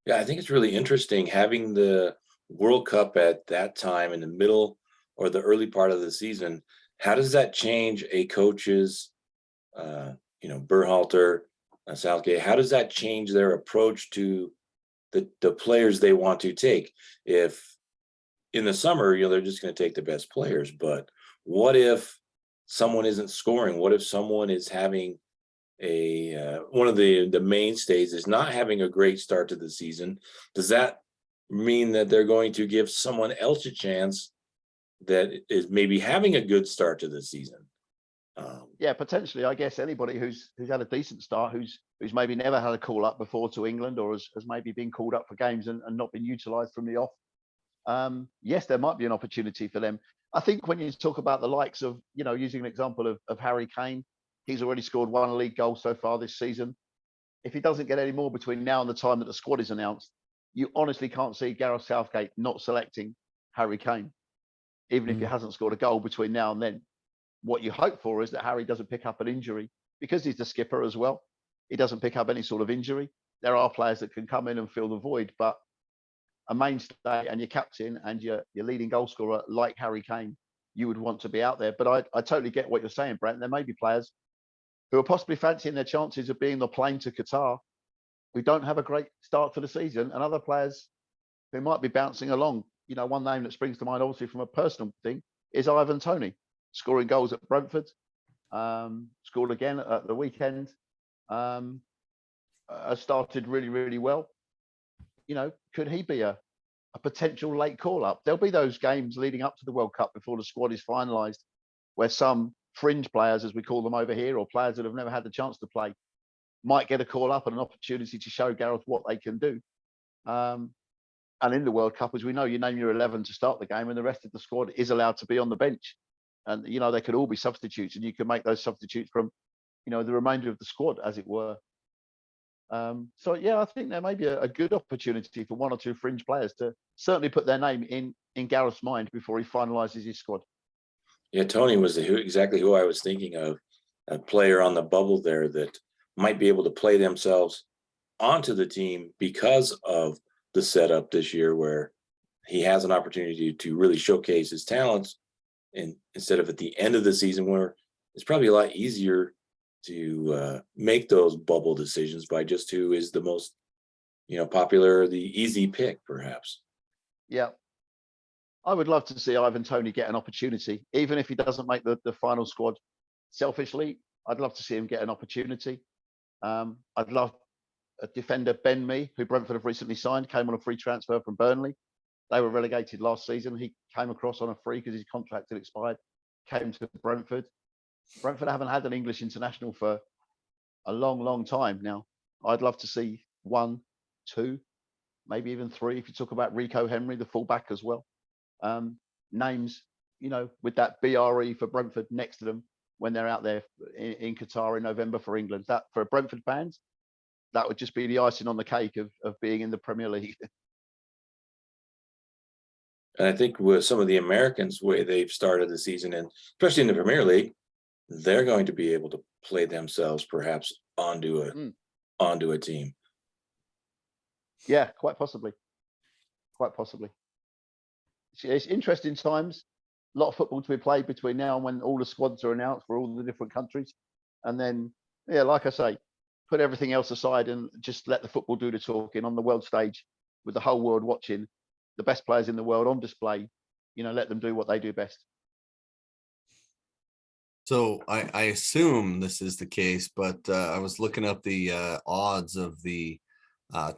Yeah, I think it's really interesting having the World Cup at that time in the middle or the early part of the season. How does that change a coach's, Berhalter, Southgate? How does that change their approach to the players they want to take? If in the summer, they're just going to take the best players, but what if someone isn't scoring? What if someone is having one of the mainstays is not having a great start to the season? Does that mean that they're going to give someone else a chance that is maybe having a good start to the season? Yeah, potentially. I guess anybody who's had a decent start, who's maybe never had a call up before to England, or has maybe been called up for games and not been utilised from the off. Yes, there might be an opportunity for them. I think when you talk about the likes of, using an example of Harry Kane, he's already scored 1 league goal so far this season. If he doesn't get any more between now and the time that the squad is announced, you honestly can't see Gareth Southgate not selecting Harry Kane, even if he hasn't scored a goal between now and then. What you hope for is that Harry doesn't pick up an injury, because he's the skipper as well. He doesn't pick up any sort of injury. There are players that can come in and fill the void, but a mainstay and your captain and your leading goal scorer like Harry Kane, you would want to be out there. But I totally get what you're saying, Brent. There may be players who are possibly fancying their chances of being on the plane to Qatar, who don't have a great start to the season, and other players who might be bouncing along. One name that springs to mind, obviously from a personal thing, is Ivan Toney, scoring goals at Brentford, scored again at the weekend, started really, really well. Could he be a potential late call-up? There'll be those games leading up to the World Cup before the squad is finalised, where some fringe players, as we call them over here, or players that have never had the chance to play, might get a call-up and an opportunity to show Gareth what they can do. And in the World Cup, as we know, you name your 11 to start the game, and the rest of the squad is allowed to be on the bench. And, they could all be substitutes, and you can make those substitutes from, the remainder of the squad, as it were. So, yeah, I think there may be a good opportunity for 1 or 2 fringe players to certainly put their name in Gareth's mind before he finalises his squad. Yeah, Tony was exactly who I was thinking of, a player on the bubble there that might be able to play themselves onto the team because of the setup this year, where he has an opportunity to really showcase his talents, and instead of at the end of the season, where it's probably a lot easier to make those bubble decisions by just who is the most, popular, the easy pick, perhaps. Yeah. I would love to see Ivan Toney get an opportunity, even if he doesn't make the final squad. Selfishly, I'd love to see him get an opportunity. I'd love a defender, Ben Mee, who Brentford have recently signed, came on a free transfer from Burnley. They were relegated last season. He came across on a free because his contract had expired, came to Brentford. Brentford haven't had an English international for a long, long time now. I'd love to see 1, 2, maybe even 3, if you talk about Rico Henry, the fullback as well. Names, with that BRE for Brentford next to them when they're out there in Qatar in November for England. That, for Brentford fans, that would just be the icing on the cake of being in the Premier League. And I think with some of the Americans, where they've started the season, and especially in the Premier League, they're going to be able to play themselves perhaps onto a team. Yeah, quite possibly. It's interesting times. A lot of football to be played between now and when all the squads are announced for all the different countries. And then, yeah, like I say, put everything else aside and just let the football do the talking on the world stage, with the whole world watching, the best players in the world on display. Let them do what they do best. So I assume this is the case, but I was looking up the odds of the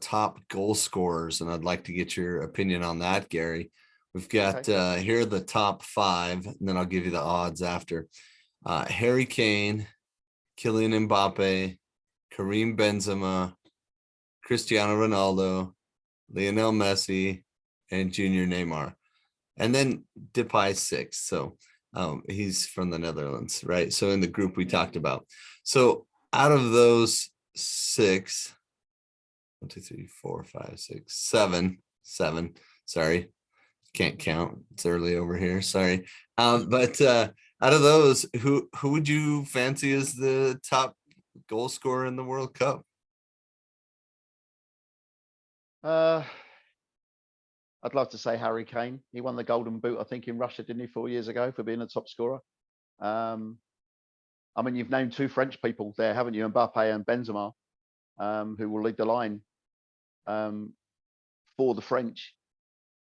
top goal scorers, and I'd like to get your opinion on that, Gary. We've got here are the top 5, and then I'll give you the odds after. Harry Kane, Kylian Mbappe, Karim Benzema, Cristiano Ronaldo, Lionel Messi, and Junior Neymar. And then Depay 6. So he's from the Netherlands, right? So in the group we talked about. So out of those 6, 1, 2, 3, 4, 5, 6, 7. Sorry, can't count. It's early over here. Sorry. But out of those, who would you fancy as the top goal scorer in the World Cup? I'd love to say Harry Kane. He won the Golden Boot, I think, in Russia, didn't he, 4 years ago for being a top scorer? I mean, you've named 2 French people there, haven't you? Mbappe and Benzema, who will lead the line for the French.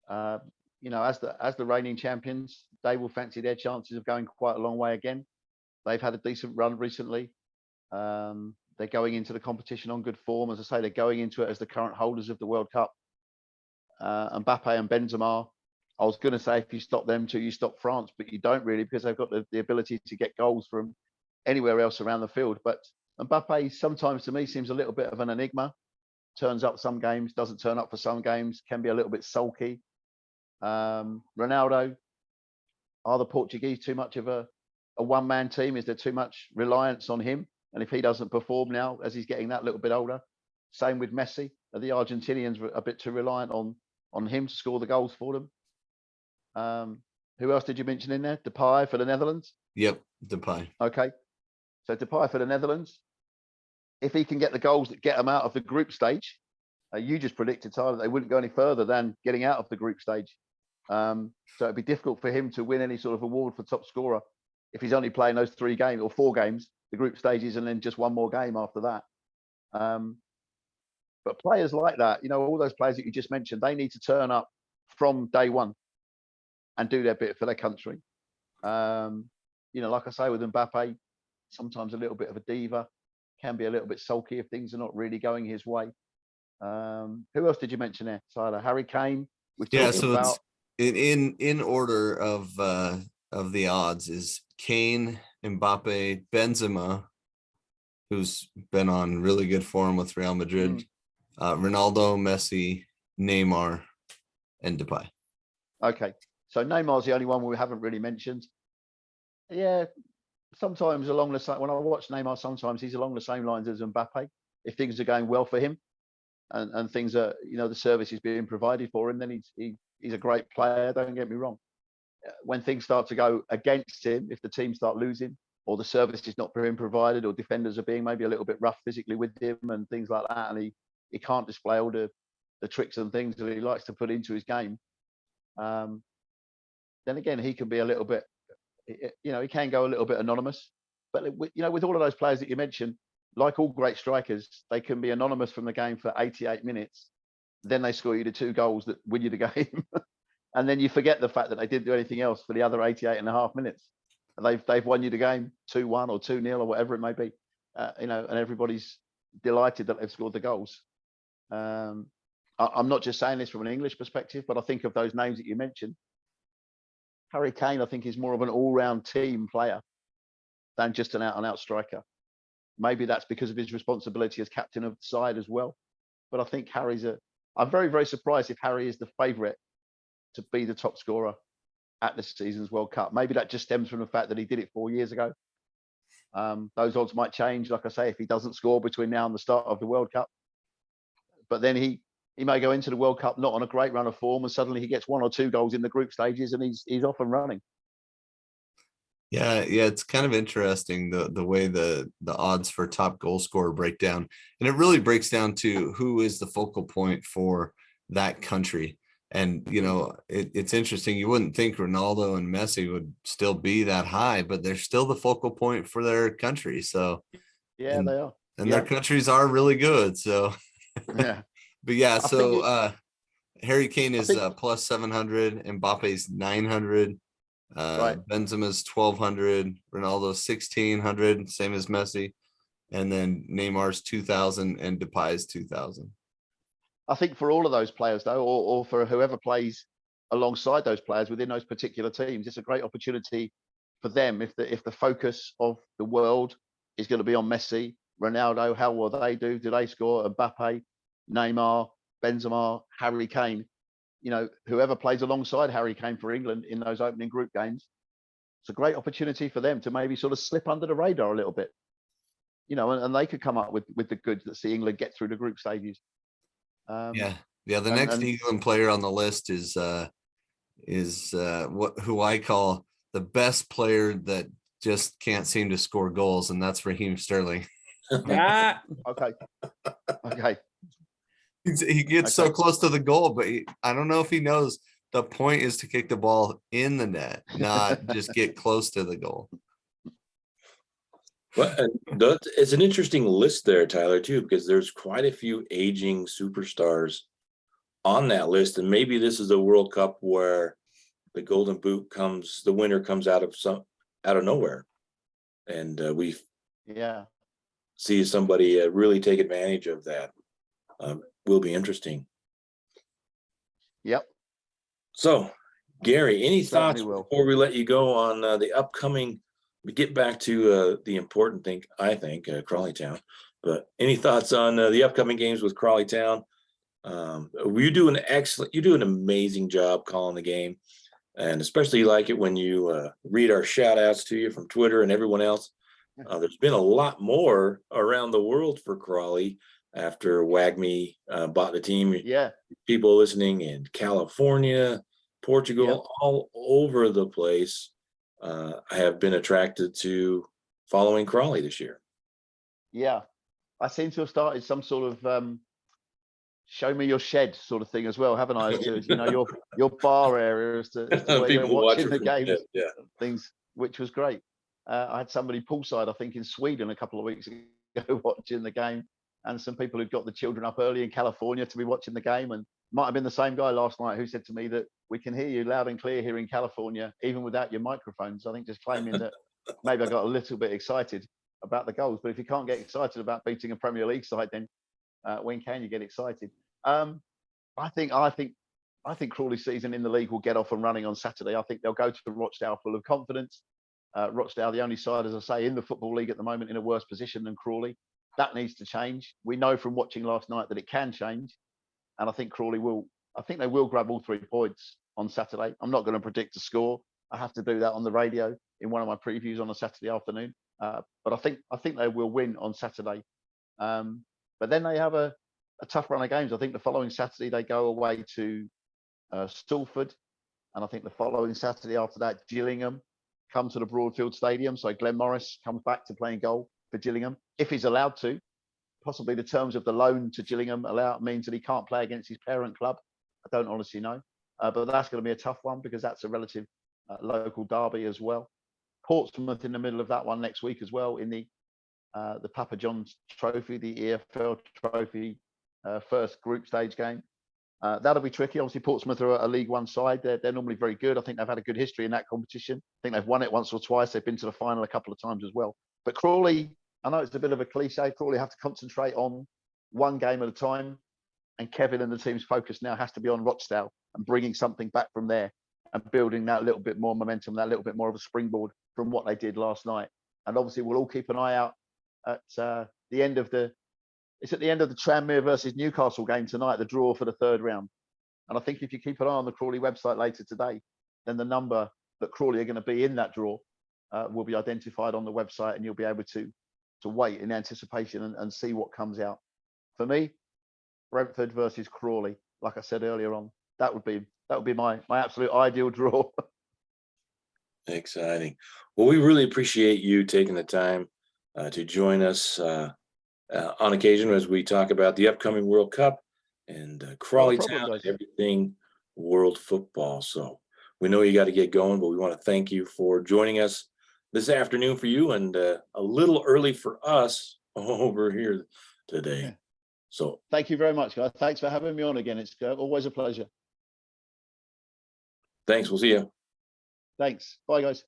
You know, as the reigning champions, they will fancy their chances of going quite a long way again. They've had a decent run recently. They're going into the competition on good form. As I say, they're going into it as the current holders of the World Cup. Mbappe and Benzema, I was going to say if you stop them 2, you stop France, but you don't really, because they've got the ability to get goals from anywhere else around the field. But Mbappe sometimes to me seems a little bit of an enigma. Turns up some games, doesn't turn up for some games, can be a little bit sulky. Ronaldo, are the Portuguese too much of a one-man team? Is there too much reliance on him? And if he doesn't perform now, as he's getting that little bit older, same with Messi. Are the Argentinians a bit too reliant on him to score the goals for them? Who else did you mention in there? Depay for the Netherlands? Yep, Depay. Okay. So Depay for the Netherlands. If he can get the goals that get them out of the group stage, you just predicted, Tyler, they wouldn't go any further than getting out of the group stage. So it'd be difficult for him to win any sort of award for top scorer if he's only playing those 3 games or 4 games, the group stages, and then just one more game after that. But players like that, you know, all those players that you just mentioned, they need to turn up from day one and do their bit for their country. You know, like I say with Mbappe, sometimes a little bit of a diva, can be a little bit sulky if things are not really going his way. Who else did you mention there, Tyler? Harry Kane. Yeah, so about... it's in order of the odds is Kane, Mbappe, Benzema, who's been on really good form with Real Madrid, Ronaldo, Messi, Neymar, and Depay. Okay, so Neymar's the only one we haven't really mentioned. Yeah, sometimes along the same. When I watch Neymar, sometimes he's along the same lines as Mbappe. If things are going well for him, and things are, you know, the service is being provided for him, then he's a great player. Don't get me wrong. When things start to go against him, if the team start losing, or the service is not being provided, or defenders are being maybe a little bit rough physically with him and things like that, and he can't display all the tricks and things that he likes to put into his game, then again, he can be a little bit, you know, he can go a little bit anonymous. But, you know, with all of those players that you mentioned, like all great strikers, they can be anonymous from the game for 88 minutes. Then they score you the 2 goals that win you the game. And then you forget the fact that they didn't do anything else for the other 88 and a half minutes. They've won you the game 2-1 or 2-0 or whatever it may be, you know, and everybody's delighted that they've scored the goals. I'm not just saying this from an English perspective, but I think of those names that you mentioned. Harry Kane, I think, is more of an all-round team player than just an out-and-out striker. Maybe that's because of his responsibility as captain of the side as well. But I think I'm very, very surprised if Harry is the favourite to be the top scorer at this season's World Cup. Maybe that just stems from the fact that he did it 4 years ago. Those odds might change, like I say, if he doesn't score between now and the start of the World Cup. But then he may go into the World Cup not on a great run of form, and suddenly he gets 1 or 2 goals in the group stages, and he's off and running. Yeah, it's kind of interesting the way the odds for top goal scorer break down, and it really breaks down to who is the focal point for that country. And, you know, it's interesting. You wouldn't think Ronaldo and Messi would still be that high, but they're still the focal point for their country. So, yeah, they are. And their countries are really good. So, yeah. But yeah, so Harry Kane is plus 700, Mbappe's 900, right. Benzema's 1200, Ronaldo's 1600, same as Messi, and then Neymar's 2000 and Depay's 2000. I think for all of those players, though, or for whoever plays alongside those players within those particular teams, it's a great opportunity for them. If the focus of the world is going to be on Messi, Ronaldo, how will they do? Do they score? Mbappe, Neymar, Benzema, Harry Kane, whoever plays alongside Harry Kane for England in those opening group games, it's a great opportunity for them to maybe sort of slip under the radar a little bit, and they could come up with the goods that see England get through the group stages. Yeah. The next England player on the list is who I call the best player that just can't seem to score goals, and that's Raheem Sterling. Okay. He gets so close to the goal, but I don't know if he knows the point is to kick the ball in the net, not just get close to the goal. Well, it's an interesting list there, Tyler, too, because there's quite a few aging superstars on that list, and maybe this is a World Cup where the Golden Boot the winner comes out of nowhere, and we see somebody really take advantage of that. Will be interesting. Yep. So, Gary, any thoughts Certainly will. before we let you go on the upcoming? We get back to the important thing, I think, Crawley Town. But any thoughts on the upcoming games with Crawley Town? You do an amazing job calling the game, and especially like it when you read our shout outs to you from Twitter and everyone else. There's been a lot more around the world for Crawley after WAGMI bought the team. Yeah. People listening in California, Portugal, all over the place. I have been attracted to following Crawley this year. Yeah. I seem to have started some sort of show me your shed sort of thing as well, haven't I? To, your bar area as to where you're watching the games, things, which was great. I had somebody poolside, I think, in Sweden a couple of weeks ago watching the game, and some people who'd got the children up early in California to be watching the game, and might have been the same guy last night who said to me that we can hear you loud and clear here in California, even without your microphones. I think just claiming that maybe I got a little bit excited about the goals, but if you can't get excited about beating a Premier League side, then when can you get excited? I think Crawley's season in the league will get off and running on Saturday. I think they'll go to Rochdale full of confidence. Rochdale, the only side, as I say, in the Football League at the moment in a worse position than Crawley. That needs to change. We know from watching last night that it can change. And I think Crawley will. I think they will grab all 3 points on Saturday. I'm not going to predict a score. I have to do that on the radio in one of my previews on a Saturday afternoon. But I think they will win on Saturday. But then they have a tough run of games. I think the following Saturday they go away to Stalford, and I think the following Saturday after that Gillingham come to the Broadfield Stadium. So Glenn Morris comes back to playing goal for Gillingham if he's allowed to. Possibly the terms of the loan to Gillingham means that he can't play against his parent club. I don't honestly know, but that's going to be a tough one because that's a relative local derby as well. Portsmouth in the middle of that one next week as well in the Papa John's Trophy, the EFL Trophy first group stage game. That'll be tricky. Obviously, Portsmouth are a League One side. They're normally very good. I think they've had a good history in that competition. I think they've won it once or twice. They've been to the final a couple of times as well. But Crawley, I know it's a bit of a cliche. Crawley have to concentrate on one game at a time. And Kevin and the team's focus now has to be on Rochdale and bringing something back from there and building that little bit more momentum, that little bit more of a springboard from what they did last night. And obviously, we'll all keep an eye out at the end of the Tranmere versus Newcastle game tonight, the draw for the 3rd round. And I think if you keep an eye on the Crawley website later today, then the number that Crawley are going to be in that draw will be identified on the website, and you'll be able to wait in anticipation and see what comes out. For me, Brentford versus Crawley, like I said earlier on, that would be my absolute ideal draw. Exciting. Well, we really appreciate you taking the time to join us on occasion as we talk about the upcoming World Cup and Crawley Town and everything world football. So we know you got to get going, but we want to thank you for joining us this afternoon for you and a little early for us over here today. Yeah. So thank you very much, guys. Thanks for having me on again. It's always a pleasure. Thanks. We'll see you. Thanks. Bye, guys.